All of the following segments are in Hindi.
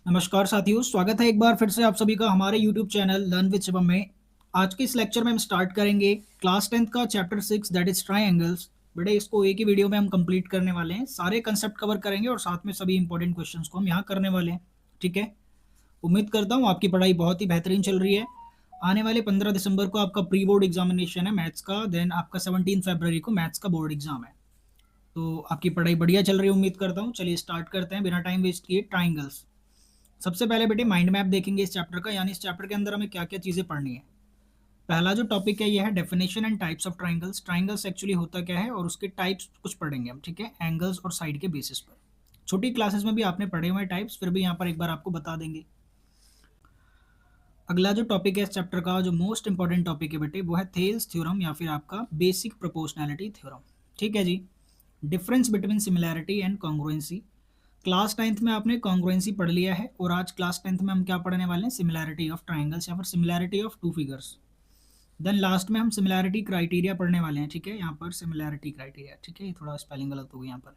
नमस्कार साथियों, स्वागत है एक बार फिर से आप सभी का हमारे YouTube channel learn with Shivam में। आज के इस लेक्चर में हम स्टार्ट करेंगे क्लास 10th का चैप्टर 6 दैट इज ट्रायंगल्स। बेटे इसको एक ही वीडियो में हम कंप्लीट करने वाले हैं, सारे कंसेप्ट कवर करेंगे और साथ में सभी इंपॉर्टेंट क्वेश्चंस को हम यहाँ करने वाले हैं। ठीक है, उम्मीद करता हूँ आपकी पढ़ाई बहुत ही बेहतरीन चल रही है। आने वाले 15 दिसंबर को आपका प्री बोर्ड एग्जामिनेशन है मैथ्स का, देन आपका 17 फरवरी को मैथ्स का बोर्ड एग्जाम है। तो आपकी पढ़ाई बढ़िया चल रही है उम्मीद करता हूँ। चलिए स्टार्ट करते हैं बिना टाइम वेस्ट किए। ट्राइंगल्स, सबसे पहले बेटे माइंड मैप देखेंगे इस चैप्टर का, यानी इस चैप्टर के अंदर हमें क्या क्या चीज़ें पढ़नी है। पहला जो टॉपिक है ये है definition and types of triangles. Triangles actually होता क्या है और उसके टाइप्स कुछ पढ़ेंगे हम। ठीक है, एंगल्स और साइड के बेसिस पर। छोटी क्लासेस में भी आपने पढ़े हुए टाइप्स, फिर भी यहाँ पर एक बार आपको बता देंगे। अगला जो टॉपिक है इस चैप्टर का, जो मोस्ट इंपॉर्टेंट टॉपिक है बेटे, वो है थेल्स थ्योरम या फिर आपका बेसिक प्रोपोर्शनैलिटी थ्योरम। ठीक है जी, difference between similarity and congruency. Class 9th में आपने कॉन्ग्रुएंसी पढ़ लिया है और आज क्लास 10th में हम क्या पढ़ने वाले हैं, सिमिलैरिटी ऑफ ट्राइंगल्स या फिर similarity of two figures. Then last में हम सिमिलैरिटी क्राइटेरिया पढ़ने वाले हैं। ठीक है, यहाँ पर सिमिलैरिटी क्राइटेरिया, ठीक है, ये थोड़ा स्पेलिंग गलत हो गई यहाँ पर।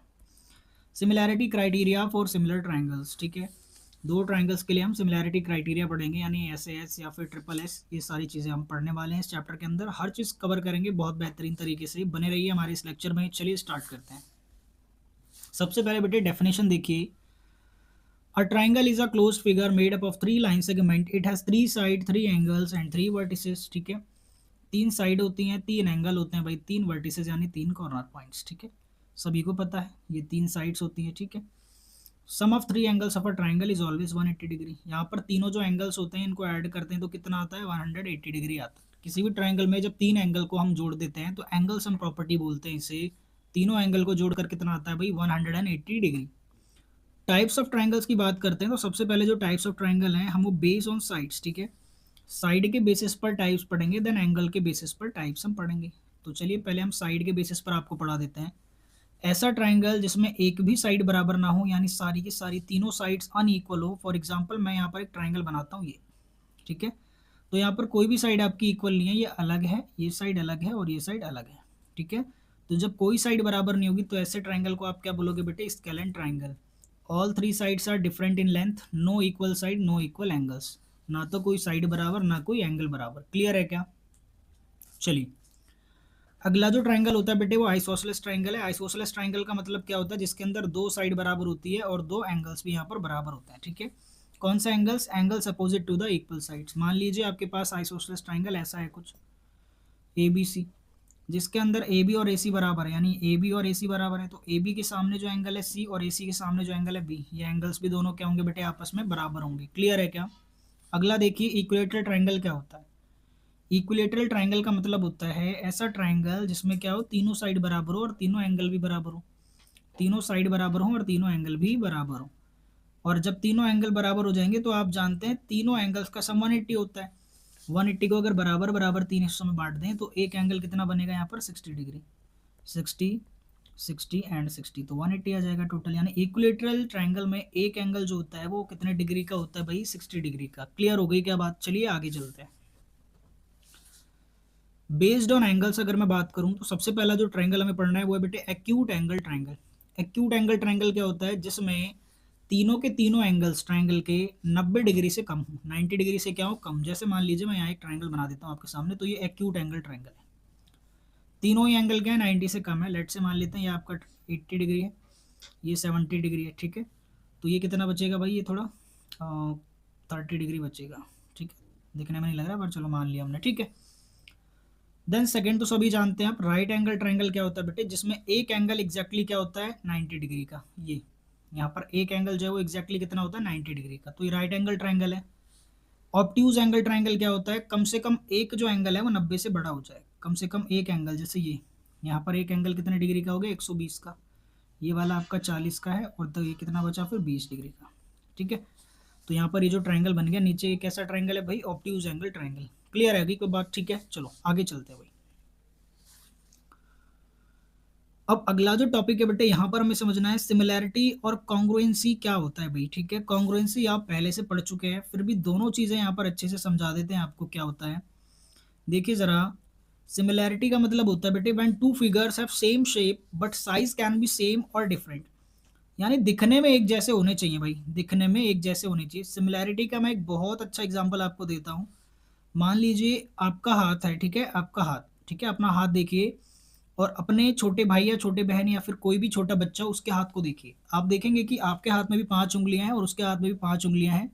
Similarity criteria for similar triangles. ठीक है, दो ट्राइंगल्स के लिए हम सिमिलैरिटी क्राइटेरिया पढ़ेंगे, यानी एस या फिर ट्रिपल एस। ये सारी चीज़ें हम पढ़ने वाले हैं इस चैप्टर के अंदर, हर चीज़ कवर करेंगे बहुत बेहतरीन तरीके से। बने रहिए हमारे इस लेक्चर में। चलिए स्टार्ट करते हैं। सबसे पहले बेटे डेफिनेशन देखिए। A triangle is a closed figure made up of three line segment. It has three side, three angles and three vertices. ठीक है, तीन साइड होती हैं, तीन एंगल होते हैं भाई, तीन वर्टिसेस यानी तीन कॉर्नर पॉइंट्स। ठीक है, सभी को पता है ये तीन साइड्स होती हैं। ठीक है, sum of three angles of a triangle is always 180 degree. यहाँ पर तीनों जो एंगल्स होते हैं इनको ऐड करते हैं तो कितना आता है, 180 डिग्री आता है। किसी भी ट्राइंगल में जब तीन एंगल को हम जोड़ देते हैं तो एंगल सम प्रॉपर्टी बोलते हैं इसे। तीनों एंगल को जोड़कर कितना आता है भाई, 180 डिग्री। टाइप्स ऑफ ट्राइंगल्स की बात करते हैं तो सबसे पहले जो टाइप्स ऑफ ट्राइंगल हैं हम वो बेस ऑन साइड्स। ठीक है, साइड के बेसिस पर टाइप्स पढ़ेंगे, देन एंगल के बेसिस पर टाइप्स हम पढ़ेंगे। तो चलिए पहले हम साइड के बेसिस पर आपको पढ़ा देते हैं। ऐसा ट्राइंगल जिसमें एक भी साइड बराबर ना हो, यानी सारी की सारी तीनों साइड्स अनइक्वल हो। फॉर एग्जांपल मैं यहाँ पर एक ट्राइंगल बनाता हूँ ये। ठीक है, तो यहाँ पर कोई भी साइड आपकी इक्वल नहीं है, ये अलग है, ये साइड अलग है और ये साइड अलग है। ठीक है, तो जब कोई साइड बराबर नहीं होगी तो ऐसे ट्राइंगल को आप क्या बोलोगे बेटे, scalene triangle. All three sides are different in length, no equal side, no equal angles. ना तो कोई साइड बराबर ना कोई एंगल बराबर। क्लियर है क्या? चलिए, अगला जो ट्राइंगल होता है बेटे वो आइसोसेलेस ट्राइंगल है। आइसोसेलेस ट्राइंगल का मतलब क्या होता है, जिसके अंदर दो साइड बराबर होती है और दो एंगल्स भी यहाँ पर बराबर होते हैं। ठीक है, कौन सा angles, angles opposite to the equal sides. मान लीजिए आपके पास आइसोसेलेस ट्राइंगल ऐसा है कुछ ए बी सी, जिसके अंदर ए बी और ए सी बराबर है, यानी ए बी और ए सी बराबर है। तो ए बी के सामने जो एंगल है सी और ए सी के सामने जो एंगल है बी, ये एंगल्स भी दोनों क्या होंगे बेटे, आपस में बराबर होंगे। क्लियर है क्या? अगला देखिए, इक्विलेटरल ट्राइंगल क्या होता है। इक्विलेटरल ट्राइंगल का मतलब होता है ऐसा ट्राइंगल जिसमें क्या हो, तीनों साइड बराबर हो और तीनों एंगल भी बराबर हो। तीनों साइड बराबर हो और तीनों एंगल भी बराबर हो। और जब तीनों एंगल बराबर हो जाएंगे तो आप जानते हैं तीनों एंगल्स का सम 180 होता है। 180 को अगर बराबर बराबर तीन हिस्सों में बांट दें तो एक एंगल कितना बनेगा यहाँ पर, 60 डिग्री। 60, 60 एंड 60, तो 180 आ जाएगा टोटल। यानी इक्विलेटरल ट्राइंगल में एक एंगल जो होता है वो कितने डिग्री का होता है भाई, 60 डिग्री का। क्लियर हो गई क्या बात? चलिए आगे चलते हैं। बेस्ड ऑन एंगल्स अगर मैं बात करूं तो सबसे पहला जो ट्रायंगल हमें पढ़ना है वो है बेटे acute angle triangle. Acute angle triangle क्या होता है, जिसमें तीनों के तीनों एंगल्स ट्रायंगल के 90 डिग्री से कम हो, 90 डिग्री से क्या हो, कम। जैसे मान लीजिए मैं यहाँ एक ट्रायंगल बना देता हूँ आपके सामने, तो ये एक्यूट एंगल ट्रायंगल है। तीनों ही एंगल क्या है, 90 से कम है। लेट से मान लेते हैं ये आपका 80 डिग्री है, ये 70 डिग्री है। ठीक है, तो ये कितना बचेगा भाई, ये थोड़ा 30 डिग्री बचेगा। ठीक है, दिखने में नहीं लग रहा पर चलो मान लिया हमने। ठीक है, देन सेकंड तो सभी जानते हैं आप, राइट एंगल ट्रायंगल क्या होता है बेटे, जिसमें एक एंगल एग्जैक्टली क्या होता है, 90 डिग्री का। ये यहाँ पर एक एंगल जो है वो एग्जैक्टली कितना होता है, 90 डिग्री का, तो ये राइट एंगल ट्रायंगल है। ऑब्ट्यूज एंगल ट्रायंगल क्या होता है, कम से कम एक जो एंगल है वो 90 से बड़ा हो जाए। कम से कम एक एंगल, जैसे ये यहाँ पर एक एंगल कितने डिग्री का हो गया, 120 का। ये वाला आपका 40 का है और तो ये कितना बचा फिर, 20 डिग्री का। ठीक है, तो यहाँ पर ये जो ट्रायंगल बन गया नीचे, ये कैसा ट्रायंगल है भाई, ऑब्ट्यूज एंगल ट्रायंगल। क्लियर है अभी कोई बात? ठीक है, चलो आगे चलते हैं भाई। अब अगला जो टॉपिक है बेटे, यहाँ पर हमें समझना है सिमिलैरिटी और कॉन्ग्रुएंसी क्या होता है भाई। ठीक है, कॉन्ग्रुएंसी आप पहले से पढ़ चुके हैं, फिर भी दोनों चीज़ें यहाँ पर अच्छे से समझा देते हैं आपको क्या होता है। देखिए ज़रा, सिमिलैरिटी का मतलब होता है बेटे when two figures have same shape but size can be same और डिफरेंट। यानी दिखने में एक जैसे होने चाहिए भाई, दिखने में एक जैसे होने चाहिए। सिमिलैरिटी का मैं एक बहुत अच्छा एग्जांपल आपको देता हूँ। मान लीजिए आपका हाथ है, ठीक है, आपका हाथ, ठीक है, अपना हाथ देखिए और अपने छोटे भाई या छोटे बहन या फिर कोई भी छोटा बच्चा उसके हाथ को देखिए। आप देखेंगे कि आपके हाथ में भी 5 उँगलियाँ हैं और उसके हाथ में भी 5 उँगलियाँ हैं।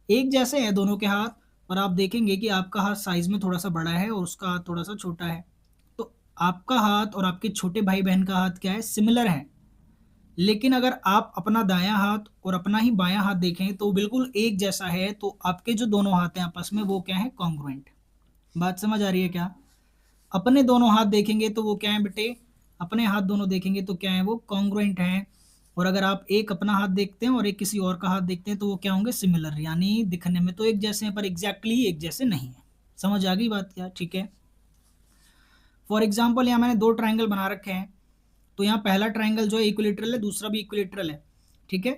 एक जैसे हैं दोनों के हाथ, और आप देखेंगे कि आपका हाथ साइज़ में थोड़ा-सा बड़ा है और उसका हाथ थोड़ा-सा छोटा है। तो आपका हाथ और आपके छोटे भाई-बहन का हाथ क्या है? सिमिलर है। लेकिन अगर आप अपना दायाँ हाथ और अपना ही बायाँ हाथ देखें तो बिल्कुल एक जैसा है, तो आपके जो दोनों हाथ हैं आपस में वो क्या है? कॉन्ग्रुएंट। बात समझ आ रही है क्या? अपने दोनों हाथ देखेंगे तो वो क्या है बेटे? अपने हाथ दोनों देखेंगे तो क्या है? वो कॉन्ग्रुएंट हैं। और अगर आप एक अपना हाथ देखते हैं और एक किसी और का हाथ देखते हैं तो वो क्या होंगे? सिमिलर, यानी दिखने में तो एक जैसे हैं पर एग्ज़ैक्टली एक जैसे नहीं हैं। समझ आ गई बात क्या? ठीक है। फॉर एग्ज़ाम्पल यहाँ मैंने 2 ट्रायंगल बना रखे हैं। तो यहाँ पहला ट्रायंगल जो है इक्विलैटरल है, दूसरा भी इक्विलैटरल है, ठीक है?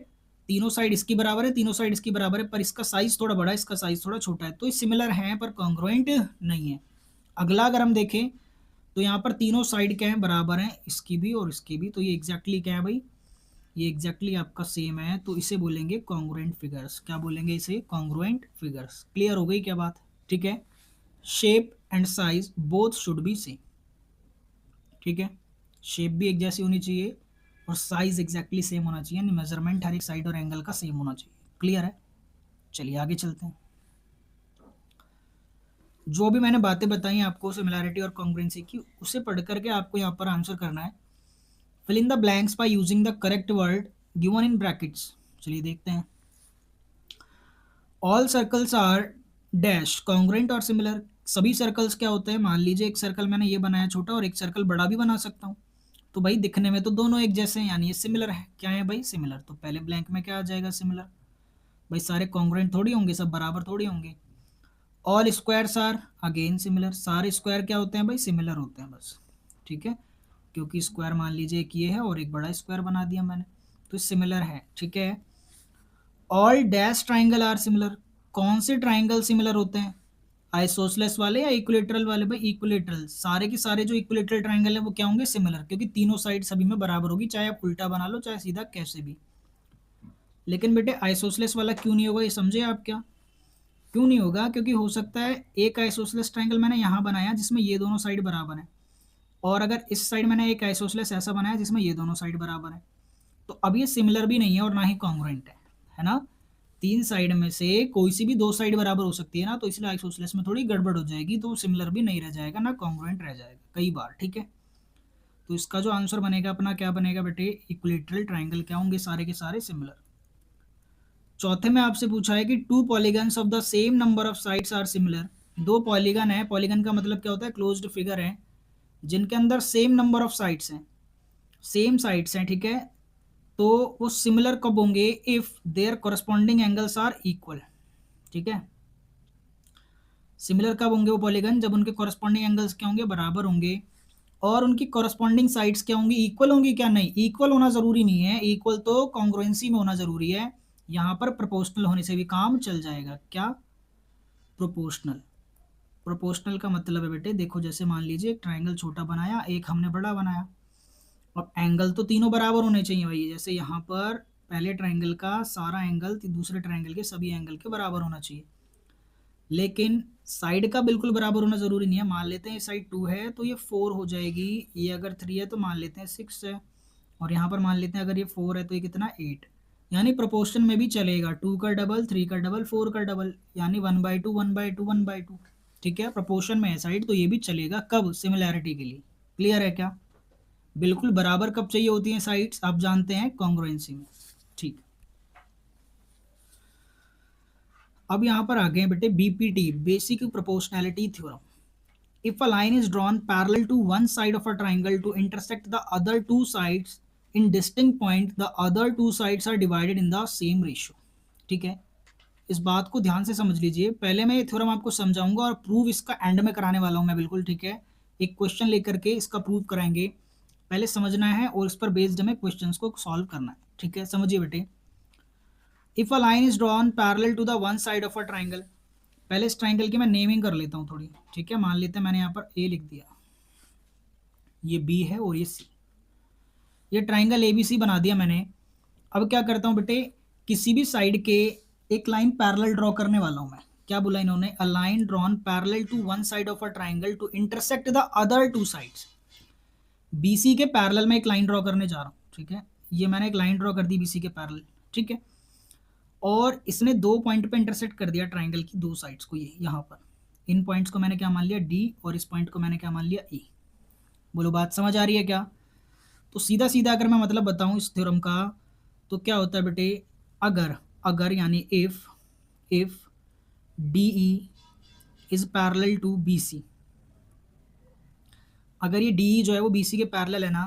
तीनों साइड इसकी बराबर है, तीनों साइड इसकी बराबर है, पर इसका साइज़ थोड़ा बड़ा है, इसका साइज़ थोड़ा छोटा है। तो ये सिमिलर हैं पर कॉन्ग्रुएंट नहीं है। अगला अगर हम देखें तो यहाँ पर तीनों साइड क्या है? बराबर हैं, इसकी भी और इसकी भी। तो ये एग्ज़ैक्टली क्या है भाई? ये एग्ज़ैक्टली आपका सेम है, तो इसे बोलेंगे कॉन्ग्रुएंट फिगर्स। क्या बोलेंगे इसे? Congruent figures. क्लियर हो गई क्या बात? ठीक है? Shape and size both should be same. ठीक है, शेप भी एक जैसी होनी चाहिए और साइज एग्जैक्टली सेम होना चाहिए, यानी मेजरमेंट हर एक साइड और एंगल का सेम होना चाहिए। क्लियर है? चलिए आगे चलते हैं। जो भी मैंने बातें बताई आपको सिमिलैरिटी और कॉन्ग्रुएंसी की, उसे पढ़ करके आपको यहाँ पर आंसर करना है। Fill in the blanks by using the correct word given in brackets. चलिए देखते हैं। All circles are dash congruent और सिमिलर। सभी सर्कल्स क्या होते हैं? मान लीजिए एक सर्कल मैंने ये बनाया छोटा और एक सर्कल बड़ा भी बना सकता हूँ। तो भाई दिखने में तो दोनों एक जैसे हैं, यानी ये सिमिलर है। क्या है भाई? सिमिलर। तो पहले ब्लैंक में क्या आ जाएगा? सिमिलर। भाई सारे कॉन्ग्रुएंट थोड़ी होंगे, सब बराबर थोड़ी होंगे। All squares are again similar. सारे स्क्वायर क्या होते हैं भाई? सिमिलर होते हैं बस। ठीक है, क्योंकि स्क्वायर मान लीजिए एक ये है और एक बड़ा स्क्वायर बना दिया मैंने, तो सिमिलर है। ठीक है। All dash triangle are similar. कौन से ट्राइंगल सिमिलर होते हैं? आइसोसेलेस वाले या इक्विलेटरल वाले? भाई इक्विलेटरल। सारे के सारे जो इक्विलेटरल ट्राइंगल है वो क्या होंगे? सिमिलर, क्योंकि तीनों साइड सभी में बराबर होगी, चाहे आप उल्टा बना लो चाहे सीधा, कैसे भी। लेकिन बेटे आइसोसेलेस वाला क्यों नहीं होगा, ये समझे आप क्या? क्यों नहीं होगा? क्योंकि हो सकता है एक आइसोसेलेस ट्राइंगल मैंने यहाँ बनाया जिसमें ये दोनों साइड बराबर है, और अगर इस साइड मैंने एक आइसोसेलेस ऐसा बनाया जिसमें ये दोनों साइड बराबर है, तो अब ये सिमिलर भी नहीं है और ना ही कॉन्ग्रुएंट है ना? तीन साइड में से कोई सी भी दो साइड बराबर हो सकती है ना, तो इसलिए आइसोसेलेस में थोड़ी गड़बड़ हो जाएगी, तो सिमिलर भी नहीं रह जाएगा ना कॉन्ग्रुएंट रह जाएगा कई बार। ठीक है, तो इसका जो आंसर बनेगा अपना क्या बनेगा बेटे? इक्विलेटरल ट्राइंगल क्या होंगे? सारे के सारे सिमिलर। चौथे में आपसे पूछा है कि two polygons of the same number of sides are similar. दो पॉलीगन है, पॉलीगन का मतलब क्या होता है? क्लोज्ड फिगर है, जिनके अंदर सेम नंबर ऑफ साइड्स हैं, सेम साइड्स हैं, ठीक है, तो वो सिमिलर कब होंगे? If there corresponding angles are equal. ठीक है, सिमिलर कब होंगे वो पॉलीगन? जब उनके कॉरस्पॉन्डिंग एंगल्स क्या होंगे? बराबर होंगे। और उनकी कॉरस्पॉन्डिंग साइड्स क्या होंगी? इक्वल होंगी क्या? नहीं, इक्वल होना जरूरी नहीं है, इक्वल तो कॉन्ग्रुएंसी में होना जरूरी है। यहाँ पर प्रोपोर्शनल होने से भी काम चल जाएगा। क्या? प्रोपोर्शनल। प्रोपोर्शनल का मतलब है बेटे, देखो जैसे मान लीजिए एक ट्राइंगल छोटा बनाया, एक हमने बड़ा बनाया, अब एंगल तो तीनों बराबर होने चाहिए भाई। जैसे यहाँ पर पहले ट्राइंगल का सारा एंगल दूसरे ट्राइंगल के सभी एंगल के बराबर होना चाहिए, लेकिन साइड का बिल्कुल बराबर होना ज़रूरी नहीं है। मान लेते हैं ये साइड 2 है तो ये 4 हो जाएगी, ये अगर 3 है तो मान लेते हैं 6 है, और यहाँ पर मान लेते हैं अगर ये 4 है तो ये कितना? 8। यानी प्रोपोर्शन में भी चलेगा, 2 का डबल, 3 का डबल, 4 का डबल, यानी 1/2 1/2 1/2। ठीक है, प्रोपोर्शन में है साइड तो ये भी चलेगा। कब? सिमिलैरिटी के लिए। क्लियर है क्या? बिल्कुल बराबर कब चाहिए होती हैं साइड्स? आप जानते हैं, कॉन्ग्रुएंसी में। ठीक, अब यहाँ पर आ गए बेटे BPT, basic proportionality theorem. If a line is drawn parallel to one side of a triangle to intersect the other two sides in distinct point, the other two sides are divided in the same ratio। ठीक है, इस बात को ध्यान से समझ लीजिए। पहले मैं ये थ्योरम आपको समझाऊंगा और प्रूव इसका एंड में कराने वाला हूं मैं, बिल्कुल ठीक है। एक क्वेश्चन लेकर के इसका प्रूव कराएंगे, पहले समझना है और इस पर बेस्ड हमें क्वेश्चंस को सॉल्व करना है। ठीक है, समझिए बेटे। If a line is drawn parallel to the one side of a triangle, पहले इस ट्राइंगल की मैं नेमिंग कर लेता हूँ थोड़ी। ठीक है, मान लेते हैं मैंने यहाँ पर ए लिख दिया, ये बी है और ये सी। ये ट्राइंगल ए बी सी बना दिया मैंने। अब क्या करता हूँ बेटे, किसी भी साइड के एक लाइन पैरेलल ड्रॉ करने वाला हूँ मैं। क्या बोला इन्होंने, a line drawn parallel to one side of a triangle to intersect the other two sides. BC के पैरेलल में एक लाइन ड्रॉ करने जा रहा हूँ, ठीक है, ये मैंने एक लाइन ड्रॉ कर दी बीसी के पैरेलल, ठीक है, और इसने दो पॉइंट पे इंटरसेक्ट कर दिया ट्राइंगल की दो साइड्स को, ये यहाँ पर इन पॉइंट्स को मैंने क्या मान लिया डी, और इस पॉइंट को मैंने क्या मान लिया ई। बोलो बात समझ आ रही है क्या? तो सीधा सीधा अगर मैं मतलब बताऊं इस थ्योरम का, तो क्या होता है बेटे, अगर अगर यानी if D E is parallel to B C, अगर ये डी ई जो है वो बी सी के पैरेलल है ना,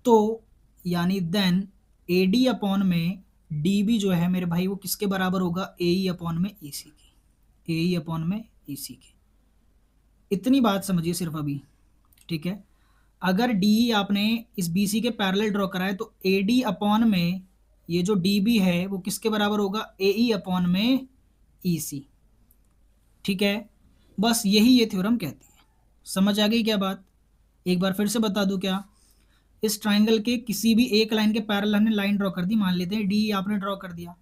तो यानी देन ए डी अपॉन में डी बी जो है मेरे भाई वो किसके बराबर होगा, ए ई अपॉन में ई सी के, ए ई अपॉन में ई सी के। इतनी बात समझिए सिर्फ अभी, ठीक है। अगर डी आपने इस बी सी के पैरेलल ड्रॉ करा है, तो ए डी अपॉन में ये जो डी बी है वो किसके बराबर होगा, ए ई अपॉन में ई सी, ठीक है। बस यही ये थ्योरम कहती है। समझ आ गई क्या बात? एक बार फिर से बता दूं क्या, इस ट्राइंगल के किसी भी एक लाइन के पैरेलल हमने लाइन ड्रॉ कर दी, मान लेते हैं डी आपने ड्रॉ कर दिया।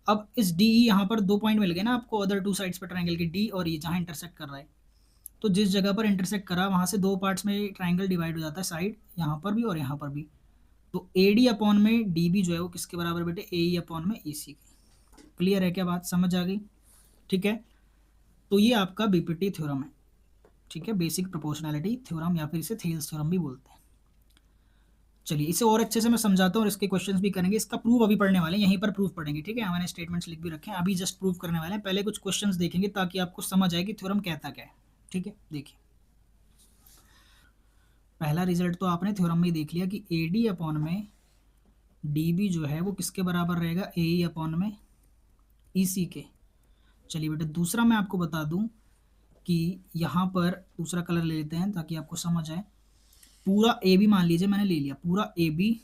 अब इस डी यहाँ पर दो पॉइंट मिल गए ना आपको अदर टू साइड्स पर ट्राइंगल के, डी और ई जहाँ इंटरसेक्ट कर रहा है। तो जिस जगह पर इंटरसेक्ट करा वहाँ से दो पार्ट्स में ट्राइंगल डिवाइड हो जाता है, साइड यहाँ पर भी और यहाँ पर भी। तो ए डी अपॉन में डी बी जो है वो किसके बराबर बेटे, ए ई अपॉन में ई सी के। क्लियर है क्या बात, समझ आ गई? ठीक है, तो ये आपका बीपीटी थ्योरम है, ठीक है, बेसिक प्रोपोर्शनैलिटी थ्योरम या फिर इसे थेल्स थ्योरम भी बोलते हैं। चलिए इसे और अच्छे से मैं समझाता हूँ और इसके क्वेश्चंस भी करेंगे। इसका प्रूफ अभी पढ़ने वाले हैं, यहीं पर प्रूफ पढ़ेंगे, ठीक है, मैंने स्टेटमेंट्स लिख भी रखे हैं, अभी जस्ट प्रूफ करने वाले हैं। पहले कुछ क्वेश्चंस देखेंगे ताकि आपको समझ आए कि थ्योरम कहता क्या है, ठीक है। देखिए पहला रिजल्ट तो आपने थ्योरम में ही देख लिया कि ए डी अपॉन में डी बी जो है वो किसके बराबर रहेगा, ए ई अपॉन में ई सी के। चलिए बेटा दूसरा मैं आपको बता दूं कि यहाँ पर दूसरा कलर ले लेते हैं ताकि आपको समझ आए। पूरा ए बी मान लीजिए मैंने ले लिया, पूरा ए बी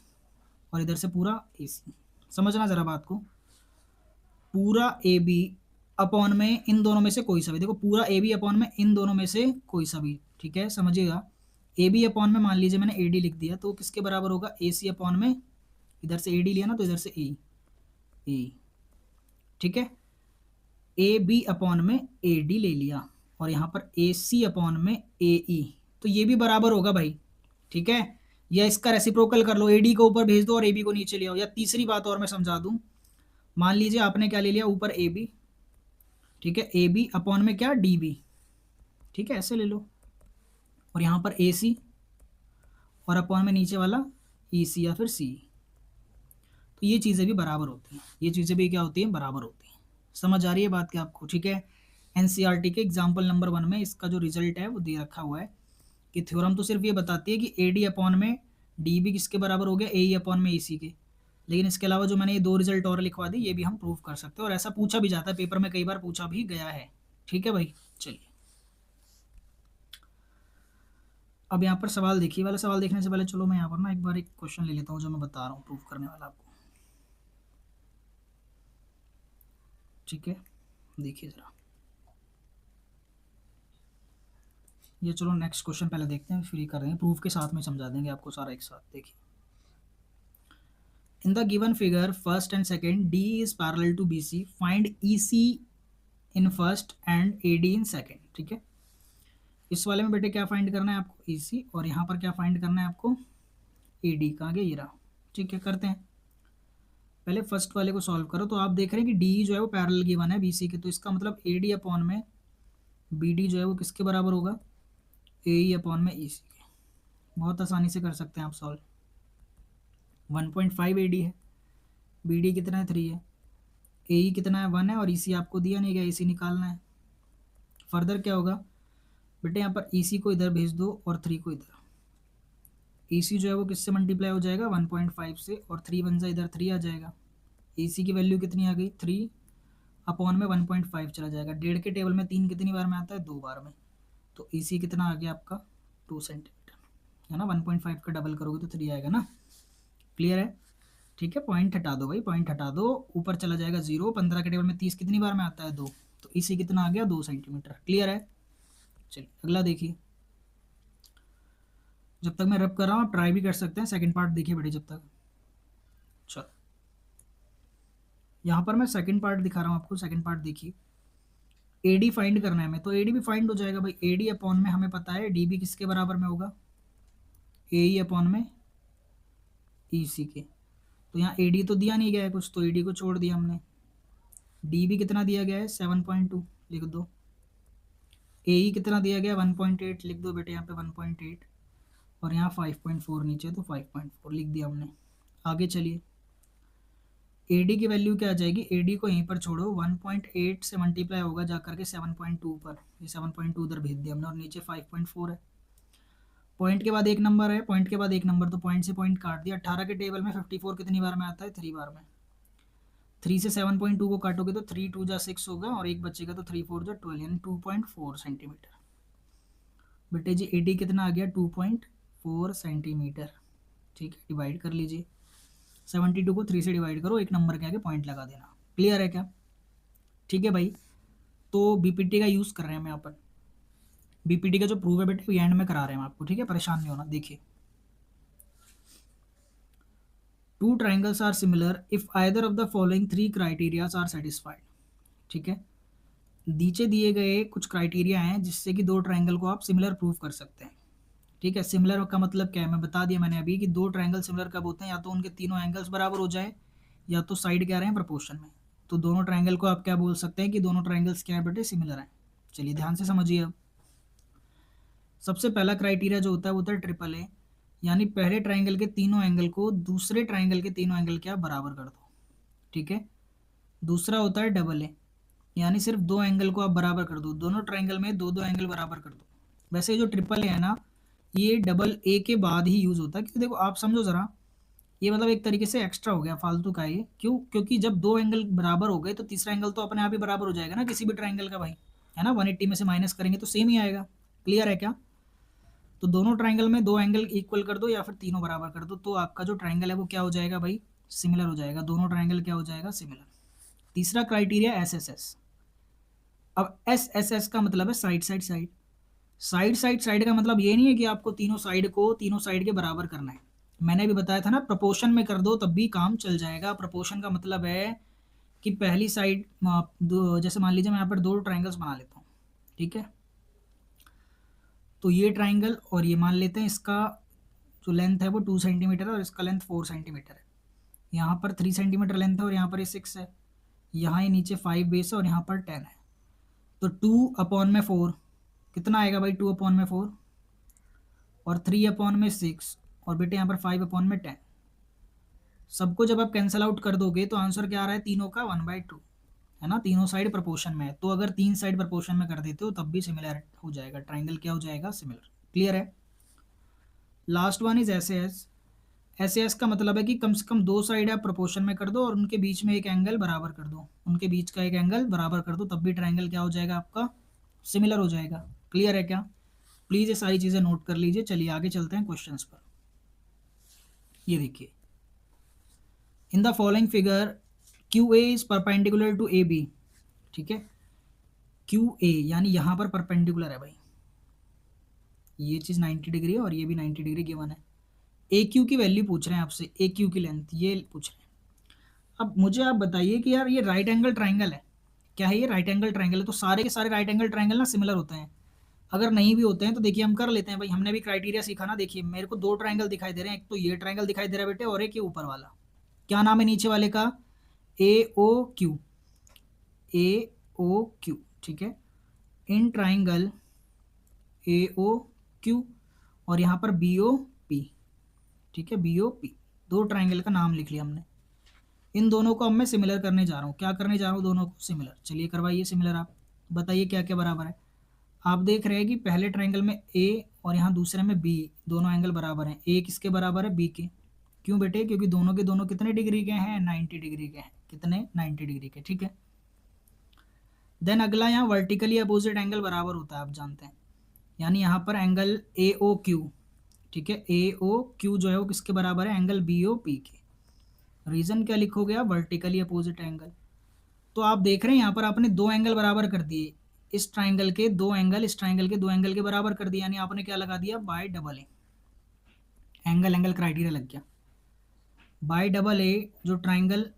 और इधर से पूरा ए सी। समझना ज़रा बात को, पूरा ए बी अपॉन में इन दोनों में से कोई सा भी, देखो पूरा ए बी अपॉन में इन दोनों में से कोई सा भी, ठीक है, समझिएगा। ए बी अपॉन में मान लीजिए मैंने ए डी लिख दिया, तो किसके बराबर होगा, ए सी अपॉन में, इधर से ए डी लिया ना तो इधर से ए ए, ठीक है। ए बी अपॉन में ए डी ले लिया और यहाँ पर ए सी अपॉन में ए ई, तो ये भी बराबर होगा भाई, ठीक है। या इसका रेसिप्रोकल कर लो, ए डी को ऊपर भेज दो और ए बी को नीचे ले आओ। या तीसरी बात और मैं समझा दूं, मान लीजिए आपने क्या ले लिया, ऊपर ए बी, ठीक है, ए बी अपॉन में क्या, डी बी, ठीक है, ऐसे ले लो, और यहाँ पर ए सी और अपॉन में नीचे वाला ई सी या फिर सी। तो ये चीज़ें भी बराबर होती हैं, ये चीज़ें भी क्या होती हैं, बराबर होती हैं। समझ आ रही है बात क्या आपको, ठीक है। एनसीईआरटी के एग्जाम्पल नंबर 1 में इसका जो रिजल्ट है वो दे रखा हुआ है कि थ्योरम तो सिर्फ ये बताती है कि ए डी अपॉन में डी बी किसके बराबर हो गया, ए ई अपॉन में ई सी के। लेकिन इसके अलावा जो मैंने ये दो रिजल्ट और लिखवा दी, ये भी हम प्रूव कर सकते हैं, और ऐसा पूछा भी जाता है पेपर में, कई बार पूछा भी गया है, ठीक है भाई। चलिए अब यहाँ पर सवाल देखिए, वाला सवाल देखने से पहले चलो मैं यहाँ पर ना एक बार एक क्वेश्चन ले लेता हूँ जो मैं बता रहा हूँ प्रूव करने वाला आपको, ठीक है। देखिए ज़रा ये, चलो नेक्स्ट क्वेश्चन पहले देखते हैं, फिर कर रहे हैं प्रूफ के साथ में समझा देंगे आपको सारा एक साथ। देखिए in the given figure first and second D is parallel to B C, find E C in first and A D in second, ठीक है। इस वाले में बेटे क्या फाइंड करना है आपको, ई सी, और यहाँ पर क्या फाइंड करना है आपको, ए डी। कहाँ गया ये रहा, ठीक है, करते हैं। पहले फर्स्ट वाले को सॉल्व करो, तो आप देख रहे हैं कि डी जो है वो पैरेलल गिवन है बी सी के, तो इसका मतलब ए डी अपॉन में बी डी जो है वो किसके बराबर होगा, ए ई अपॉन में ई सी के। बहुत आसानी से कर सकते हैं आप सॉल्व। 1.5 ए डी है, बी डी कितना है 3 है, ए ई कितना है 1 है, और ई सी आपको दिया नहीं गया, ई सी निकालना है। फर्दर क्या होगा बेटे, यहाँ पर ई सी को इधर भेज दो और 3 को इधर। ई सी जो है वो किससे मल्टीप्लाई हो जाएगा, 1.5 से, और 3 बन जाए इधर 3 आ जाएगा। ई सी की वैल्यू कितनी आ गई, 3 अपॉन में 1.5 चला जाएगा। 1.5 के टेबल में 3 कितनी बार में आता है, 2 बार में। तो ई सी कितना आ गया आपका 2 सेंटीमीटर, है ना। 1.5 का डबल करोगे तो 3 आएगा ना। क्लियर है, ठीक है। पॉइंट हटा दो भाई, पॉइंट हटा दो, ऊपर चला जाएगा 0। 15 के टेबल में 30 कितनी बार में आता है, 2। तो ई सी कितना आ गया, 2 सेंटीमीटर। क्लियर है। चलिए अगला देखिए, जब तक मैं रब कर रहा हूँ आप ट्राई भी कर सकते हैं, सेकंड पार्ट देखिए बेटे जब तक। चलो यहाँ पर मैं सेकंड पार्ट दिखा रहा हूँ आपको, सेकंड पार्ट देखिए। AD फाइंड करना है हमें, तो AD भी फाइंड हो जाएगा भाई। AD अपॉन में हमें पता है DB किसके बराबर में होगा, AE अपॉन में EC के। तो यहाँ AD तो दिया नहीं गया है कुछ, तो AD को छोड़ दिया हमने। DB कितना दिया गया है 7.2, लिख दो। AE कितना दिया गया 1.8, लिख दो बेटे यहाँ पे 1.8, और यहाँ 5.4 नीचे, तो 5.4 लिख दिया हमने। आगे चलिए, AD की वैल्यू क्या आ जाएगी, AD को यहीं पर छोड़ो, 1.8 से मल्टीप्लाई होगा जा करके 7.2 पर, ये 7.2 उधर भेज दिया हमने, और नीचे 5.4 है। पॉइंट के बाद एक नंबर है, पॉइंट के बाद एक नंबर, तो पॉइंट से पॉइंट काट दिया। 18 के टेबल में 54 कितनी बार में आता है, 3 बार में। 3 से 7.2 को काटोगे तो 3 2 जा 6 होगा, और एक बचेगा तो 3 4 जा 12, यानी 2.4 सेंटीमीटर। बेटे जी AD कितना आ गया 2.4 सेंटीमीटर। ठीक है, डिवाइड कर लीजिए। 72 को 3 से डिवाइड करो, एक नंबर के आगे पॉइंट लगा देना। क्लियर है क्या? ठीक है भाई, तो BPT का यूज़ कर रहे हैं हम यहाँ पर। BPT का जो प्रूफ है बेटे एंड में करा रहे हैं हम आपको, ठीक है, परेशान नहीं होना। देखिए, two triangles are similar if either of the following 3 criterias are satisfied. ठीक है, नीचे दिए गए कुछ क्राइटेरिया हैं जिससे कि दो ट्राइंगल को आप सिमिलर प्रूफ कर सकते हैं। ठीक है, सिमिलर का मतलब क्या है, मैं बता दिया मैंने अभी कि दो ट्राइंगल सिमिलर कब होते हैं, या तो उनके तीनों एंगल्स बराबर हो जाए, या तो साइड क्या रहे हैं प्रोपोर्शन में। तो दोनों ट्राइंगल को आप क्या बोल सकते हैं कि दोनों ट्राइंगल्स क्या है बेटे, सिमिलर हैं। चलिए ध्यान से समझिए। अब सबसे पहला क्राइटेरिया जो होता है वो होता है ट्रिपल ए, यानी पहले ट्राइंगल के तीनों एंगल को दूसरे ट्राइंगल के तीनों एंगल क्या बराबर कर दो। ठीक है, दूसरा होता है डबल ए, यानी सिर्फ दो एंगल को आप बराबर कर दो, दोनों ट्राइंगल में दो दो एंगल बराबर कर दो। वैसे जो ट्रिपल ए है ना, ये डबल ए के बाद ही यूज़ होता है, क्योंकि देखो आप समझो ज़रा, ये मतलब एक तरीके से एक्स्ट्रा हो गया, फालतू का ये। क्यों? क्योंकि जब दो एंगल बराबर हो गए तो तीसरा एंगल तो अपने आप ही बराबर हो जाएगा ना किसी भी ट्राइंगल का भाई, है ना। 180 में से माइनस करेंगे तो सेम ही आएगा। क्लियर है क्या? तो दोनों ट्राइंगल में दो एंगल इक्वल कर दो या फिर तीनों बराबर कर दो, तो आपका जो ट्राइंगल है वो क्या हो जाएगा भाई, सिमिलर हो जाएगा। दोनों ट्राइंगल क्या हो जाएगा, सिमिलर। तीसरा क्राइटेरिया SSS। अब SSS का मतलब है side side side. Side side side का मतलब ये नहीं है कि आपको तीनों साइड को तीनों साइड के बराबर करना है। मैंने भी बताया था ना, प्रपोर्शन में कर दो तब भी काम चल जाएगा। प्रपोर्शन का मतलब है कि पहली साइड दो, जैसे मान लीजिए मैं यहाँ पर दो ट्राइंगल्स बना लेता हूँ। ठीक है, तो ये ट्राइंगल और ये मान लेते हैं, इसका जो लेंथ है वो 2 सेंटीमीटर है और इसका लेंथ 4 सेंटीमीटर है। यहाँ पर 3 सेंटीमीटर लेंथ है और यहाँ पर ये 6 है। यहाँ ये नीचे 5 बेस है और यहाँ पर 10 है। तो 2/4 कितना आएगा भाई, 2/4 और 3/6, और बेटे यहाँ पर 5/10। सबको जब आप कैंसिल आउट कर दोगे तो आंसर क्या आ रहा है, तीनों का 1/2, है ना। तीनों साइड प्रपोर्शन में है, तो अगर तीन साइड प्रपोर्शन में कर देते हो तब भी सिमिलर हो जाएगा, ट्राइंगल क्या हो जाएगा, सिमिलर। क्लियर है? लास्ट वन इज SAS का मतलब है कि कम से कम दो साइड आप प्रोपोर्शन में कर दो और उनके बीच में एक एंगल बराबर कर दो, उनके बीच का एक एंगल बराबर कर दो, तब भी ट्राइंगल क्या हो जाएगा आपका, सिमिलर हो जाएगा। क्लियर है क्या? प्लीज़ ये सारी चीज़ें नोट कर लीजिए। चलिए आगे चलते हैं क्वेश्चंस पर। ये देखिए, in the following figure QA is perpendicular to AB। ठीक है, QA यानी यहाँ पर परपेंडिकुलर है भाई, ये चीज़ 90 डिग्री है और ये भी 90 डिग्री गिवन है। AQ की वैल्यू पूछ रहे हैं आपसे, AQ की लेंथ ये पूछ रहे हैं। अब मुझे आप बताइए कि यार ये राइट एंगल ट्राइंगल है, क्या है ये, राइट एंगल ट्राइंगल है, तो सारे के सारे राइट एंगल ट्राइंगल ना सिमिलर होते हैं। अगर नहीं भी होते हैं तो देखिए हम कर लेते हैं भाई, हमने भी क्राइटेरिया सीखा ना। देखिए मेरे को दो ट्राइंगल दिखाई दे रहे हैं, एक तो ये ट्राइंगल दिखाई दे रहा है बेटे, और एक ये ऊपर वाला, क्या नाम है नीचे वाले का, AOQ। AOQ, ठीक है, इन ट्राइंगल AOQ और यहाँ पर BOP। ठीक है, BOP, दो ट्राइंगल का नाम लिख लिया हमने। इन दोनों को अब मैं सिमिलर करने जा रहा हूँ। क्या करने जा रहा हूँ, दोनों को सिमिलर। चलिए करवाइए सिमिलर। आप बताइए क्या क्या बराबर है। आप देख रहे हैं कि पहले ट्राइंगल में A और यहाँ दूसरे में B, दोनों एंगल बराबर हैं। A किसके बराबर है, B के। क्यों बेटे, क्योंकि दोनों के दोनों कितने डिग्री के हैं, 90 डिग्री के हैं। कितने, 90 डिग्री के। ठीक है, देन अगला यहाँ वर्टिकली अपोजिट एंगल बराबर होता है, आप जानते हैं, यानी यहाँ पर एंगल AOQ। ठीक है, AOQ जो है वो किसके बराबर है, एंगल BOP के। रीजन क्या लिखोगे आप, वर्टिकली अपोजिट एंगल। तो आप देख रहे हैं यहाँ पर आपने दो एंगल बराबर कर दिए, इस ट्राइंगल के दो एंगल, इस ट्राइंगल के दो एंगल के बराबर कर दिया, यानी आपने क्या लगा दिया, bye double A. Angle angle criteria लग गया। बाय डबल ए जो ट्राइंगल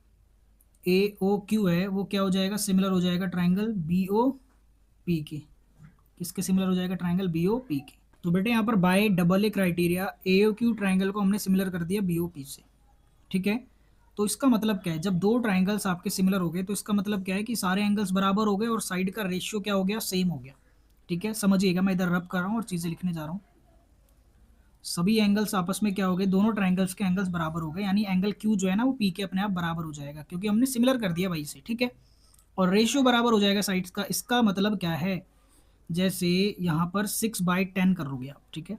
AOQ है वो क्या हो जाएगा, सिमिलर हो जाएगा ट्राइंगल BOP के। किसके सिमिलर हो जाएगा, ट्राइंगल BOP के। तो बेटे यहाँ पर bye double A criteria AOQ triangle को हमने सिमिलर कर दिया BOP से, ठीक है। तो इसका मतलब क्या है, जब दो ट्राइंगल्स आपके सिमिलर हो गए तो इसका मतलब क्या है कि सारे एंगल्स बराबर हो गए और साइड का रेशियो क्या हो गया, सेम हो गया, ठीक है। समझिएगा, मैं इधर रब कर रहा हूँ और चीज़ें लिखने जा रहा हूँ। सभी एंगल्स आपस में क्या हो गए, दोनों ट्राइंगल्स के एंगल्स बराबर हो गए, यानी एंगल Q जो है ना वो P के अपने आप बराबर हो जाएगा, क्योंकि हमने सिमिलर कर दिया भाई से, ठीक है। और रेशियो बराबर हो जाएगा साइड्स का। इसका मतलब क्या है, जैसे यहाँ पर 6/10 कर लोगे आप, ठीक है।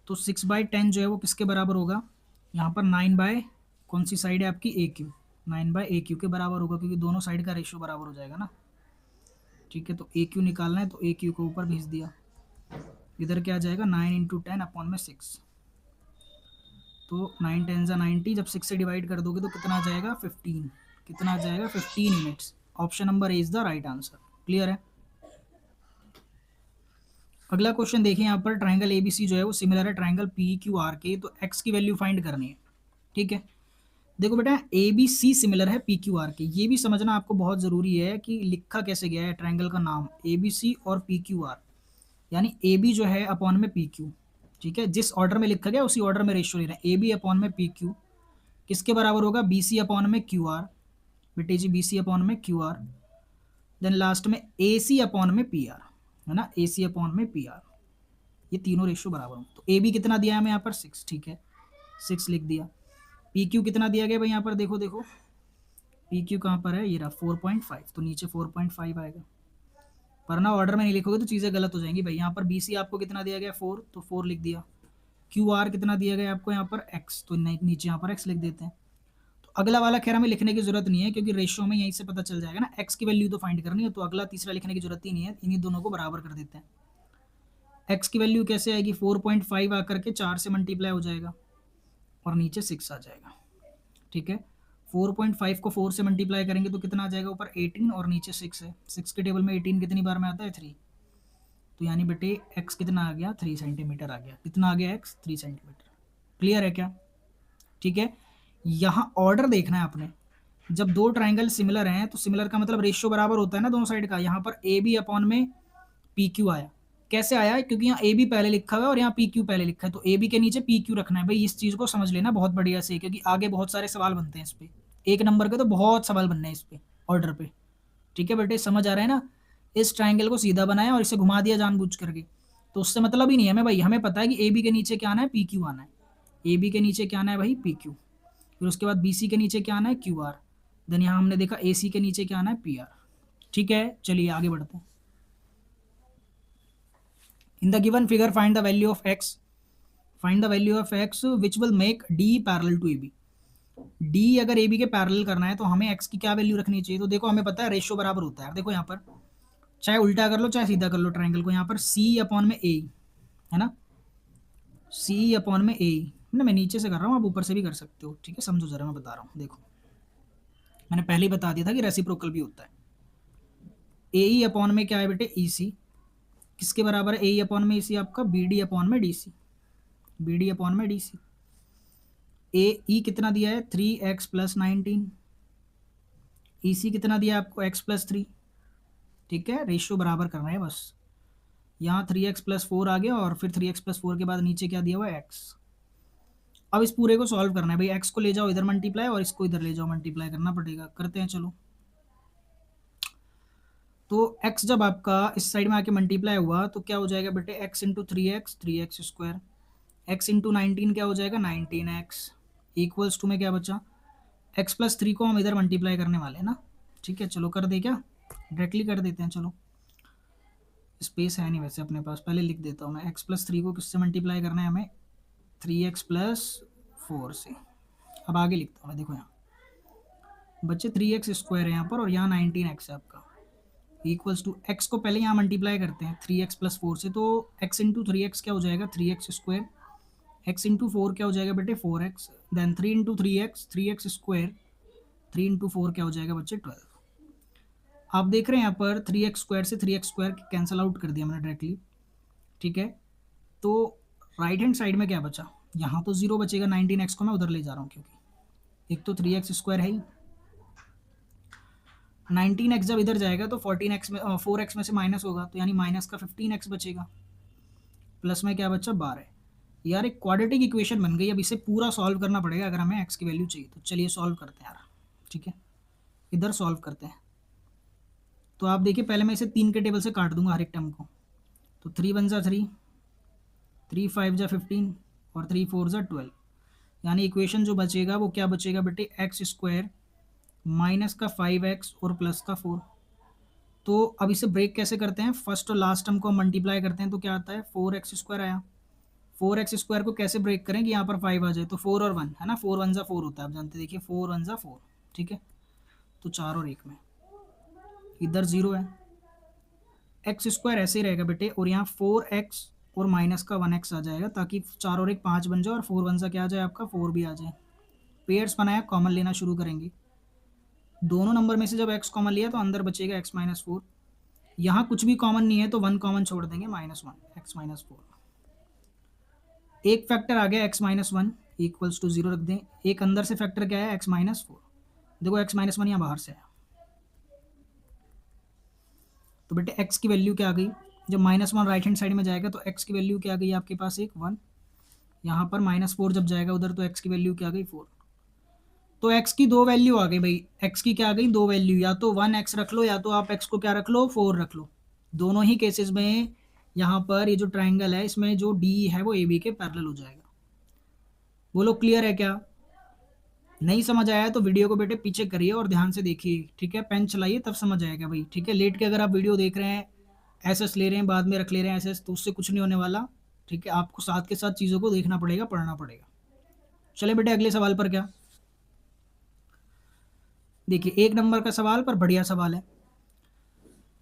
तो 6/10 जो है वो किसके बराबर होगा, यहाँ पर 9 कौन सी साइड है आपकी, AQ, 9/AQ के बराबर होगा, क्योंकि दोनों साइड का रेशियो बराबर हो जाएगा ना, ठीक है। तो AQ निकालना है तो AQ को ऊपर भेज दिया, इधर क्या आ जाएगा 9 × 10/6। तो 9 × 10 = 90, जब 6 से डिवाइड कर दोगे तो कितना आ जाएगा 15, कितना आ जाएगा 15 units. Option number A is the right answer. Clear है। अगला क्वेश्चन देखिए, यहाँ पर ट्राइंगल ABC जो है वो सिमिलर है ट्राइंगल PQR के, तो x की वैल्यू फाइंड करनी है, ठीक है। देखो बेटा ABC सिमिलर है PQR के, ये भी समझना आपको बहुत ज़रूरी है कि लिखा कैसे गया है ट्राइंगल का नाम ABC और PQR, यानी AB जो है अपॉन में PQ, ठीक है। जिस ऑर्डर में लिखा गया उसी ऑर्डर में रेशियो ले रहे हैं। AB अपॉन में PQ किसके बराबर होगा, BC अपॉन में QR, बेटे जी BC अपॉन में QR, देन लास्ट में AC अपॉन में PR, है ना, AC अपॉन में PR, ये तीनों रेशियो बराबर हों। तो AB कितना दिया है हमें यहाँ पर 6, ठीक है, 6 लिख दिया। PQ कितना दिया गया भाई यहाँ पर, देखो देखो PQ कहाँ पर है, ये रहा 4.5, तो नीचे 4.5 आएगा। पर ना ऑर्डर में नहीं लिखोगे तो चीज़ें गलत हो जाएंगी भाई। यहाँ पर BC आपको कितना दिया गया 4, तो 4 लिख दिया। QR कितना दिया गया आपको यहाँ पर X, तो नीचे यहाँ पर X लिख देते हैं। तो अगला वाला खैर हमें लिखने की जरूरत नहीं है, क्योंकि रेशियो में यहीं से पता चल जाएगा ना, X की वैल्यू तो फाइंड करनी है, तो अगला तीसरा लिखने की जरूरत ही नहीं है, इन्हीं दोनों को बराबर कर देते हैं। X की वैल्यू कैसे आएगी, 4.5 आकर के 4 से मल्टीप्लाई हो जाएगा और नीचे 6 आ जाएगा, ठीक है। 4.5 को 4 से मल्टीप्लाई करेंगे तो कितना आ जाएगा, ऊपर 18 और नीचे 6 है। 6 के टेबल में 18 कितनी बार में आता है, 3, तो यानी बेटे x कितना आ गया, 3 सेंटीमीटर आ गया। कितना आ गया x, 3 सेंटीमीटर। क्लियर है क्या, ठीक है। यहाँ ऑर्डर देखना है आपने, जब दो ट्राइंगल सिमिलर हैं तो सिमिलर का मतलब रेशियो बराबर होता है ना दोनों साइड का। यहाँ पर AB अपॉन में PQ आया, कैसे आया, क्योंकि यहाँ AB पहले लिखा हुआ है और यहाँ PQ पहले लिखा है, तो AB के नीचे PQ रखना है भाई। इस चीज़ को समझ लेना बहुत बढ़िया से, क्योंकि आगे बहुत सारे सवाल बनते हैं इस पे, एक नंबर के तो बहुत सवाल बनने हैं इस पे ऑर्डर पे, ठीक है बेटे, समझ आ रहा है ना। इस ट्राइंगल को सीधा बनाया और इसे घुमा दिया जानबूझ करके, तो उससे मतलब ही नहीं है हमें भाई। हमें पता है कि AB के नीचे क्या आना है, PQ आना है। AB के नीचे क्या आना है भाई, PQ। फिर उसके बाद BC के नीचे क्या आना है, QR। देन यहाँ हमने देखा AC के नीचे क्या आना है, PR। ठीक है, चलिए आगे बढ़ते हैं। In the given figure find the value of x, find the value of x which will make D parallel to AB। D अगर AB के पैरेलल करना है तो हमें x की क्या वैल्यू रखनी चाहिए, तो देखो हमें पता है रेशियो बराबर होता है। देखो यहाँ पर चाहे उल्टा कर लो चाहे सीधा कर लो ट्राइंगल को, यहाँ पर C अपॉन में A है ना, C अपॉन में A ना, मैं नीचे से कर रहा हूँ, आप ऊपर से भी कर सकते हो, ठीक है। समझो जरा, मैं बता रहा हूँ, देखो मैंने पहले ही बता दिया था कि रेसिप्रोकल भी होता है। AE अपॉन में क्या है बेटे, EC, किसके बराबर है AE अपॉन में EC आपका, BD अपॉन में DC, BD अपॉन में DC। AE कितना दिया है 3x प्लस 19, EC कितना दिया आपको x प्लस 3, ठीक है। रेशियो बराबर करना है बस। यहाँ 3x प्लस 4 आ गया और फिर 3x प्लस 4 के बाद नीचे क्या दिया हुआ है x। अब इस पूरे को सॉल्व करना है भाई, x को ले जाओ इधर मल्टीप्लाई और इसको इधर ले जाओ मल्टीप्लाई करना पड़ेगा, करते हैं चलो। तो x जब आपका इस साइड में आके मल्टीप्लाई हुआ तो क्या हो जाएगा बेटे, x into 3x, 3x square, x into 19 क्या हो जाएगा 19x, इक्वल्स टू में क्या बचा, x प्लस 3 को हम इधर मल्टीप्लाई करने वाले हैं ना, ठीक है। चलो कर दे, क्या डायरेक्टली कर देते हैं, चलो स्पेस है नहीं वैसे अपने पास, पहले लिख देता हूँ मैं। x प्लस 3 को किससे मल्टीप्लाई करना है हमें, 3x प्लस 4 से। अब आगे लिखता हूँ मैं, देखो यहाँ बच्चे 3x स्क्वायर है यहाँ पर और यहाँ 19x है आपका, इक्वल्स टू x को पहले यहाँ मल्टीप्लाई करते हैं 3x प्लस 4 से, तो x इंटू 3x क्या हो जाएगा 3x स्क्वायर, x इंटू 4 क्या हो जाएगा बेटे 4x, then 3 into 3x, 3x square, 3 into 4 क्या हो जाएगा बच्चे 12। आप देख रहे हैं यहाँ पर 3x स्क्वायर से 3x स्क्वायर कैंसिल आउट कर दिया मैंने डायरेक्टली, ठीक है। तो राइट हैंड साइड में क्या बचा, यहाँ तो 0 बचेगा, 19x को मैं उधर ले जा रहा हूँ, क्योंकि एक तो 3x स्क्वायर है ही, 19x जब इधर जाएगा तो 14x में 4x में से माइनस होगा, तो यानी माइनस का 15x बचेगा, प्लस में क्या बचा 12। यार एक क्वाड्रेटिक इक्वेशन बन गई। अब इसे पूरा सॉल्व करना पड़ेगा अगर हमें x की वैल्यू चाहिए तो। चलिए सॉल्व करते हैं यार, ठीक है, इधर सॉल्व करते हैं। तो आप देखिए पहले मैं इसे 3 के टेबल से काट दूंगा हर एक टर्म को। तो 3 1 जा 3, 3 5 जा 15 और 3 4 जा 12। यानी इक्वेशन जो बचेगा वो क्या बचेगा बेटे, एक्स स्क्वायर माइनस का 5x और प्लस का 4। तो अब इसे ब्रेक कैसे करते हैं, फर्स्ट और लास्ट टर्म को मल्टीप्लाई करते हैं तो क्या आता है 4x² आया। 4x² को कैसे ब्रेक करें कि यहाँ पर 5 आ जाए, तो 4 और 1 है ना, 4 1 जा 4 होता है, आप जानते देखिए 4 1 जा 4, ठीक है। तो 4 और 1 में इधर 0 है, x² ऐसे ही रहेगा बेटे, और यहाँ 4x और माइनस का 1x आ जाएगा ताकि 4 और 1 5 बन जाए और 4 1 सा क्या आ जाए आपका 4 भी आ जाए। पेयर्स बनाया, कॉमन लेना शुरू करेंगे। दोनों नंबर में से जब x कॉमन लिया तो अंदर बचेगा x-4। यहाँ कुछ भी कॉमन नहीं है तो 1 कॉमन छोड़ देंगे, -1 x-4। एक फैक्टर आ गया x-1 इक्वल्स टू 0 रख दें। एक अंदर से फैक्टर क्या है x-4। देखो x-1 यहाँ बाहर से है, तो बेटे x की वैल्यू क्या आ गई, जब -1 राइट हैंड साइड में जाएगा तो x की वैल्यू क्या आ गई आपके पास, एक 1। यहाँ पर -4 जब जाएगा उधर तो x की वैल्यू क्या आ गई 4। तो x की दो वैल्यू आ गई भाई, x की क्या आ गई, दो वैल्यू, या तो 1x रख लो या तो आप x को क्या रख लो 4 रख लो। दोनों ही केसेस में यहाँ पर ये जो ट्राइंगल है इसमें जो D है वो AB के पैरेलल हो जाएगा। बोलो क्लियर है क्या? नहीं समझ आया तो वीडियो को बेटे पीछे करिए और ध्यान से देखिए, ठीक है, पेन चलाइए तब समझ आएगा भाई, ठीक है। लेट के अगर आप वीडियो देख रहे हैं, एसएस ले रहे हैं, बाद में रख ले रहे हैं एसएस, तो उससे कुछ नहीं होने वाला, ठीक है। आपको साथ के साथ चीज़ों को देखना पड़ेगा, पढ़ना पड़ेगा। चले बेटे अगले सवाल पर। क्या देखिए, एक नंबर का सवाल पर बढ़िया सवाल है।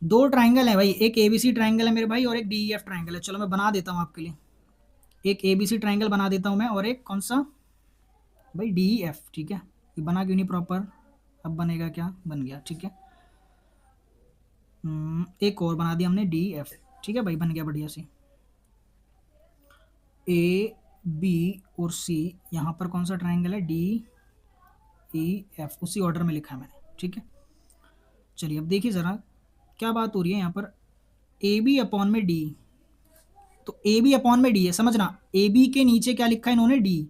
दो ट्राइंगल है भाई, एक एबीसी ट्राइंगल है मेरे भाई और एक डीईएफ ट्राइंगल है। चलो मैं बना देता हूँ आपके लिए, एक एबीसी ट्राइंगल बना देता हूँ मैं और एक कौन सा भाई डीईएफ, ठीक है। ये बना क्यों नहीं प्रॉपर, अब बनेगा क्या, बन गया, ठीक है। एक और बना दिया हमने डीईएफ, ठीक है भाई, बन गया बढ़िया से। ए बी और सी, यहाँ पर कौन सा ट्राइंगल है, डी ई एफ, उसी ऑर्डर में लिखा है मैंने, ठीक है। चलिए अब देखिए ज़रा क्या बात हो रही है यहाँ पर, ए बी अपॉन में डी। तो ए बी अपॉन में डी है, समझना, ए बी के नीचे क्या लिखा है इन्होंने, डी।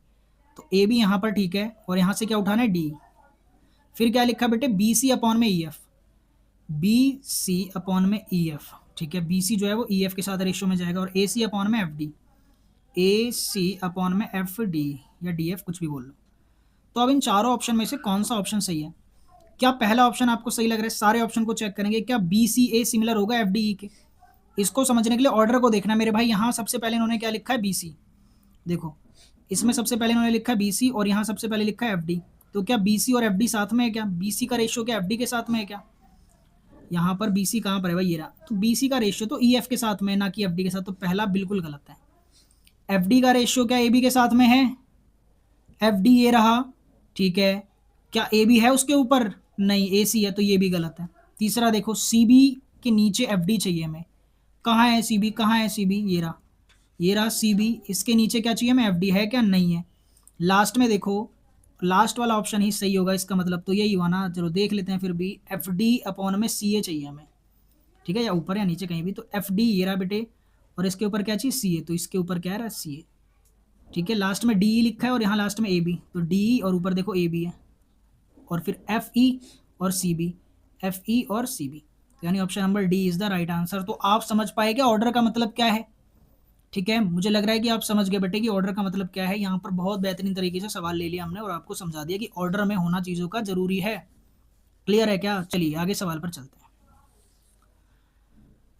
तो ए बी यहाँ पर ठीक है और यहाँ से क्या उठाना है, डी। फिर क्या लिखा बेटे, बी सी अपॉन में E F, B C upon में ई एफ, ठीक है। बी सी जो है वो ई एफ के साथ रेशियो में जाएगा, और ए सी अपॉन में एफ डी, ए सी अपॉन में एफ डी या डी एफ, कुछ भी बोल लो। तो अब इन चारों ऑप्शन में से कौन सा ऑप्शन सही है? क्या पहला ऑप्शन आपको सही लग रहा है? सारे ऑप्शन को चेक करेंगे, क्या बी सी ए सिमिलर होगा एफ डी ई के? इसको समझने के लिए ऑर्डर को देखना मेरे भाई। यहाँ सबसे पहले इन्होंने क्या लिखा है, बी सी। देखो इसमें सबसे पहले इन्होंने लिखा है बी सी और यहाँ सबसे पहले लिखा है एफ डी। तो क्या बी सी और एफ डी साथ में है क्या? बी सी का रेशियो क्या एफ डी के साथ में है क्या? यहाँ पर बी सी कहाँ पर है भाई, ये रहा। तो बी सी का रेशियो तो ई एफ के साथ में, ना कि एफ डी के साथ। तो पहला बिल्कुल गलत है। एफ डी का रेशियो क्या ए बी के साथ में है, एफ डी ये रहा, ठीक है। क्या ए बी है उसके ऊपर? नहीं, ए सी है, तो ये भी गलत है। तीसरा देखो, सी बी के नीचे एफ डी चाहिए हमें। कहाँ है सी बी, कहाँ है सी बी, ये रहा, ये रहा सी बी। इसके नीचे क्या चाहिए हमें, एफ डी है क्या, नहीं है। लास्ट में देखो, लास्ट वाला ऑप्शन ही सही होगा इसका मतलब, तो यही हुआ ना। चलो देख लेते हैं फिर भी, एफ डी अपॉन में सी ए चाहिए हमें, ठीक है, या ऊपर या नीचे कहीं भी। तो एफ डी ये रहा बेटे, और इसके ऊपर क्या चाहिए, सी ए, तो इसके ऊपर क्या रहा, सी ए, ठीक है। लास्ट में डी ई लिखा है और यहाँ लास्ट में ए बी, तो डी ई और ऊपर देखो ए बी है, और फिर एफ ई और सी बी, एफ ई और सी बी, यानी option number D is the right answer. तो आप समझ पाए क्या ऑर्डर का मतलब क्या है, ठीक है। मुझे लग रहा है कि आप समझ गए बेटे कि ऑर्डर का मतलब क्या है। यहाँ पर बहुत बेहतरीन तरीके से सवाल ले लिया हमने और आपको समझा दिया कि ऑर्डर में होना चीज़ों का जरूरी है। क्लियर है क्या? चलिए आगे सवाल पर चलते हैं।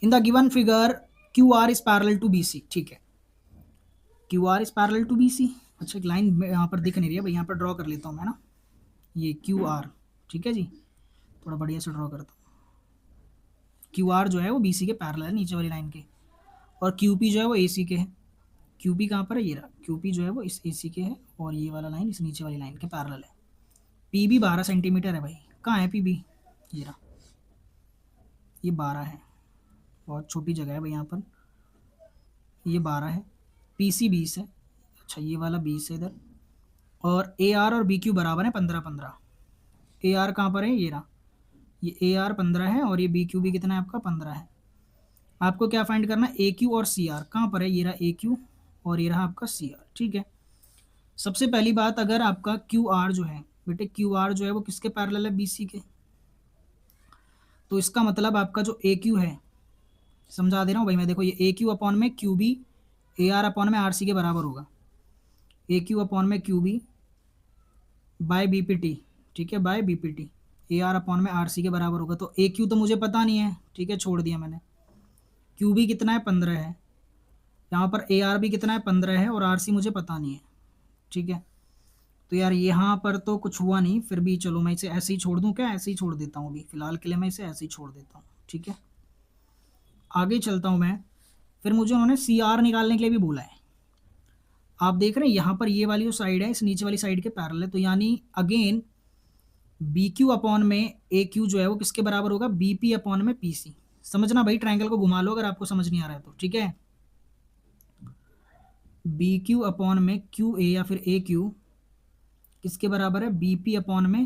In the given figure Q R is parallel to B C, ठीक है, Q R is parallel to B C. अच्छा एक लाइन यहाँ पर दिख नहीं रही है भाई, यहाँ पर ड्रॉ कर लेता हूँ मैं ना, ये क्यू आर, ठीक है जी, थोड़ा बढ़िया से ड्रॉ करता हूँ। क्यू आर जो है वो बी सी के पैरेलल है, नीचे वाली लाइन के, और क्यू पी जो है वो ए सी के है। क्यू पी कहाँ पर है, ये रहा, क्यू पी जो है वो इस ए सी के है, और ये वाला लाइन इस नीचे वाली लाइन के पैरेलल है। पी बी 12 सेंटीमीटर है भाई, कहाँ है पी बी, ये रहा, ये 12 है, बहुत छोटी जगह है भाई यहाँ पर, ये 12 है। पी सी 20 है, अच्छा ये वाला 20 है इधर, और ए आर और बी क्यू बराबर है 15 15। ए आर कहाँ पर है, ये रहा, ये ए आर 15 है और ये बी क्यू भी कितना है आपका 15 है। आपको क्या फाइंड करना है, ए क्यू और सी आर कहाँ पर है, ये रहा ए क्यू और ये रहा आपका सी आर। ठीक है, सबसे पहली बात, अगर आपका क्यू आर जो है बेटे, क्यू आर जो है वो किसके पैरेलल है, बी सी के। तो इसका मतलब आपका जो ए क्यू है, समझा दे रहा हूँ भाई मैं, देखो ये ए क्यू अपॉन में Q B A R upon में आर सी के बराबर होगा। ए क्यू अपॉन में Q B by B P T, ठीक है, by B P T A R upon में आर सी के बराबर होगा। तो ए क्यू तो मुझे पता नहीं है, ठीक है, छोड़ दिया मैंने। क्यू बी कितना है, 15 है। यहाँ पर ए आर भी कितना है, 15 है, और आर सी मुझे पता नहीं है। ठीक है, तो यार यहाँ पर तो कुछ हुआ नहीं, फिर भी चलो मैं इसे ऐसे ही छोड़ दूँ क्या, ऐसे ही छोड़ देता हूँ, अभी फिलहाल के लिए मैं इसे ऐसे ही छोड़ देता हूँ। ठीक है, आगे चलता हूँ मैं। फिर मुझे उन्होंने सी आर निकालने के लिए भी बोला है। आप देख रहे हैं यहाँ पर ये वाली जो साइड है इस नीचे वाली साइड के पैरेलल है, तो यानी अगेन बी क्यू अपॉन में ए क्यू जो है वो किसके बराबर होगा, बी पी अपॉन में पी सी। समझना भाई, ट्रायंगल को घुमा लो अगर आपको समझ नहीं आ रहा है तो। ठीक है, बी क्यू अपॉन में क्यू ए या फिर ए क्यू किसके बराबर है, बी पी अपॉन में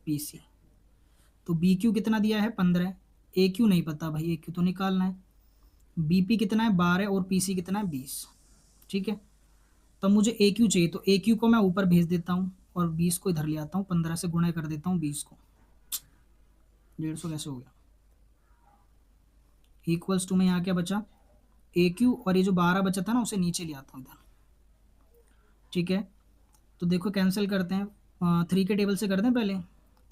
पी सी। तो बी क्यू कितना दिया है, 15। ए क्यू नहीं पता भाई, ए क्यू तो निकालना है। बी पी कितना है, 12, और पी सी कितना है, 20। ठीक है, तो मुझे ए क्यू चाहिए, तो ए क्यू को मैं ऊपर भेज देता हूँ और 20 को इधर ले आता हूँ, 15 से गुणा कर देता हूँ 20 को। 150 कैसे हो गया, इक्वल्स टू में यहाँ क्या बचा, ए क्यू, और ये जो 12 बचा था ना उसे नीचे ले आता हूँ इधर। ठीक है, तो देखो कैंसिल करते हैं, 3 के टेबल से करते हैं पहले।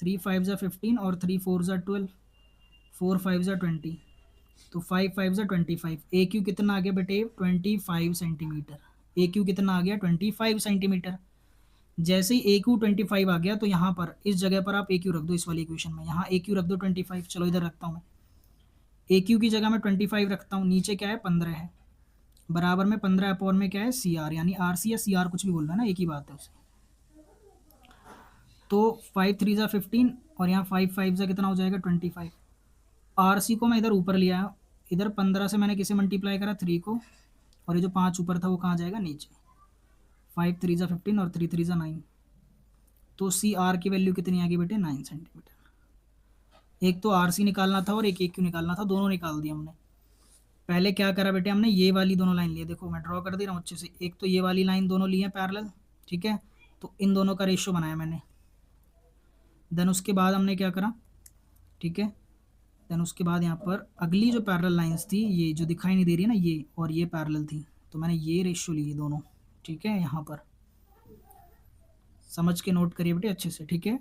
3 5 ज़ा 15 और 3 4 ज़ा 12, 4 5 ज़ा 20, तो 5 5 ज़ा 25। ए क्यू कितना आ गया बेटे, 25 सेंटीमीटर। ए क्यू कितना आ गया, 25 सेंटीमीटर। जैसे ही ए क्यू 25 आ गया, तो यहाँ पर इस जगह पर आप ए क्यू रख दो, इस वाली इक्वेशन में यहाँ ए क्यू रख दो 25। चलो इधर रखता हूँ मैं, ए क्यू की जगह मैं 25 रखता हूँ, नीचे क्या है 15 है, बराबर में 15 अपॉन में क्या है सी आर, यानी आर सी या सी आर कुछ भी बोल रहा है ना, एक ही बात है उसे। तो 5 3 ज़ा 15 और यहाँ 5 5 ज़ा कितना हो जाएगा 25। आर सी को मैं इधर ऊपर लिया, इधर 15 से मैंने किसे मल्टीप्लाई करा, 3 को, और ये जो 5 ऊपर था वो कहाँ जाएगा, नीचे। 5 3 ज़ा 15 और 3 3 ज़ा 9, तो सी आर की वैल्यू कितनी आ गई बेटे, 9 सेंटीमीटर। एक तो आर सी निकालना था और एक ए क्यू निकालना था, दोनों निकाल दिया हमने। पहले क्या करा बेटे, हमने ये वाली दोनों लाइन लिए, देखो मैं ड्रॉ कर दे रहा हूँ अच्छे से। एक तो ये वाली लाइन दोनों ली है पैरेलल, ठीक है, तो इन दोनों का रेशियो बनाया मैंने। देन उसके बाद हमने क्या करा, ठीक है, देन उसके बाद यहाँ पर अगली जो पैरेलल लाइंस थी, ये जो दिखाई नहीं दे रही है ना, ये और ये पैरेलल थी, तो मैंने ये रेशियो लिए दोनों। ठीक है, यहाँ पर समझ के नोट करिए बेटे अच्छे से। ठीक है,